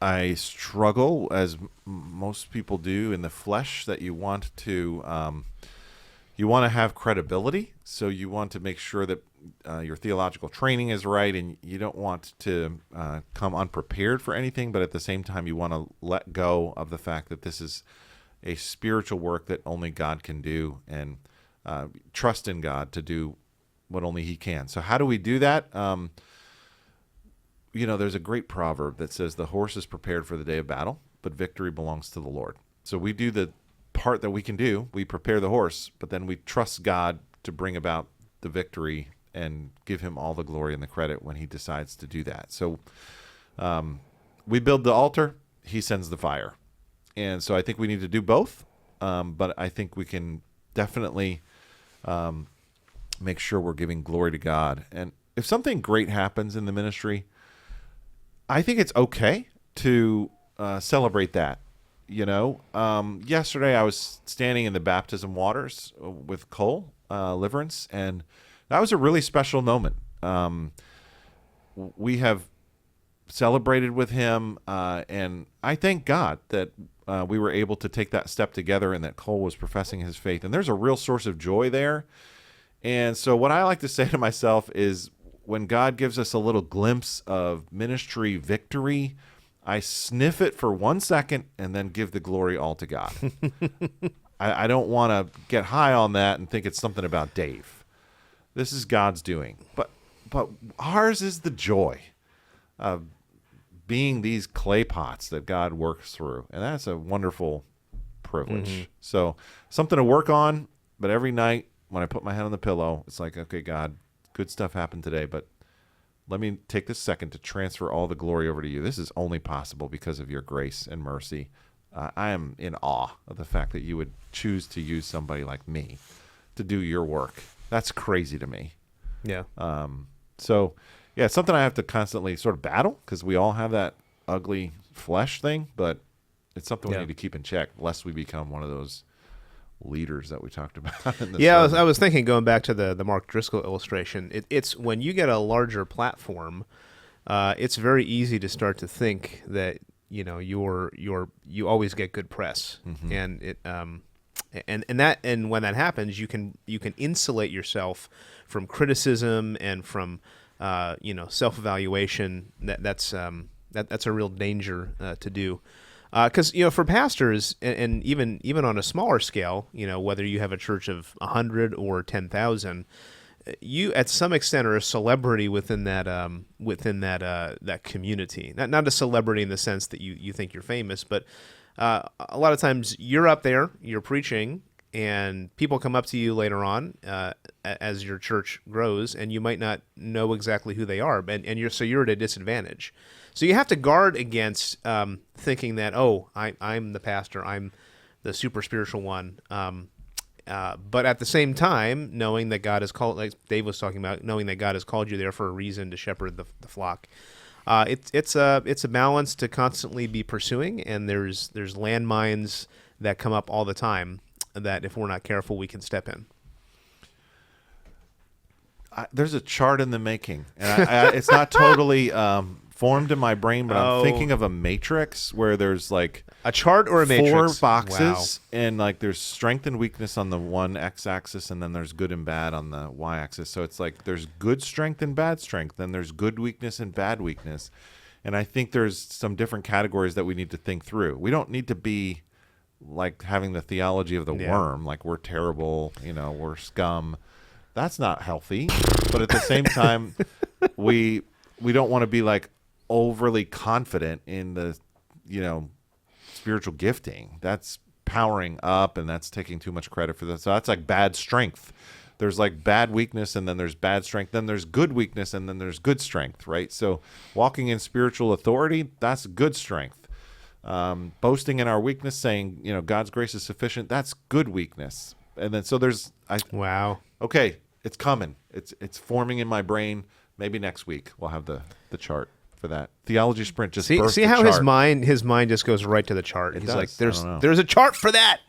I struggle, as most people do, in the flesh, that you want to have credibility. So you want to make sure that your theological training is right, and you don't want to come unprepared for anything. But at the same time, you want to let go of the fact that this is a spiritual work that only God can do, and trust in God to do what only He can. So how do we do that? There's a great proverb that says the horse is prepared for the day of battle, but victory belongs to the Lord. So we do the part that we can do. We prepare the horse, but then we trust God to bring about the victory and give Him all the glory and the credit when He decides to do that. So we build the altar, He sends the fire. And so I think we need to do both, but I think we can definitely make sure we're giving glory to God. And if something great happens in the ministry, I think it's okay to celebrate that. Yesterday I was standing in the baptism waters with Cole Liverance, and that was a really special moment. We have celebrated with him, and I thank God that we were able to take that step together, and that Cole was professing his faith. And there's a real source of joy there. And so what I like to say to myself is, when God gives us a little glimpse of ministry victory, I sniff it for 1 second and then give the glory all to God. I don't want to get high on that and think it's something about Dave. This is God's doing. But ours is the joy of being these clay pots that God works through. And that's a wonderful privilege. Mm-hmm. So something to work on, but every night when I put my head on the pillow, it's like, okay, God, good stuff happened today, but let me take this second to transfer all the glory over to you. This is only possible because of your grace and mercy. I am in awe of the fact that you would choose to use somebody like me to do your work. That's crazy to me. Yeah. So, yeah, it's something I have to constantly sort of battle, because we all have that ugly flesh thing, but it's something we need to keep in check, lest we become one of those leaders that we talked about in this. I was thinking, going back to the Mark Driscoll illustration, it's when you get a larger platform, it's very easy to start to think that you always get good press. Mm-hmm. And it and when that happens, you can insulate yourself from criticism and from self-evaluation. That's a real danger to do. Because for pastors, and even on a smaller scale, whether you have a church of 100 or 10,000, you at some extent are a celebrity within that community. Not a celebrity in the sense that you think you're famous, but a lot of times you're up there, you're preaching, and people come up to you later on as your church grows, and you might not know exactly who they are, and you're at a disadvantage. So you have to guard against thinking that, I'm the pastor, I'm the super spiritual one. But at the same time, knowing that God has called, like Dave was talking about, knowing that God has called you there for a reason to shepherd the flock. It's a balance to constantly be pursuing, and there's landmines that come up all the time that if we're not careful, we can step in. There's a chart in the making, and it's not totally formed in my brain, but I'm thinking of a matrix where there's like a chart or a matrix, 4 boxes, and like there's strength and weakness on the one x-axis, and then there's good and bad on the y-axis. So it's like there's good strength and bad strength, then there's good weakness and bad weakness. And I think there's some different categories that we need to think through. We don't need to be like having the theology of the worm, like we're terrible, we're scum. That's not healthy. But at the same time, we don't want to be like overly confident in the, spiritual gifting. That's powering up, and that's taking too much credit for that. So that's like bad strength. There's like bad weakness, and then there's bad strength. Then there's good weakness, and then there's good strength, right? So walking in spiritual authority, that's good strength. Boasting in our weakness, saying, God's grace is sufficient, that's good weakness. And then so there's okay, it's coming. It's forming in my brain. Maybe next week we'll have the chart for that. Theology Sprint just see how the chart. his mind just goes right to the chart. He's does. like, there's a chart for that.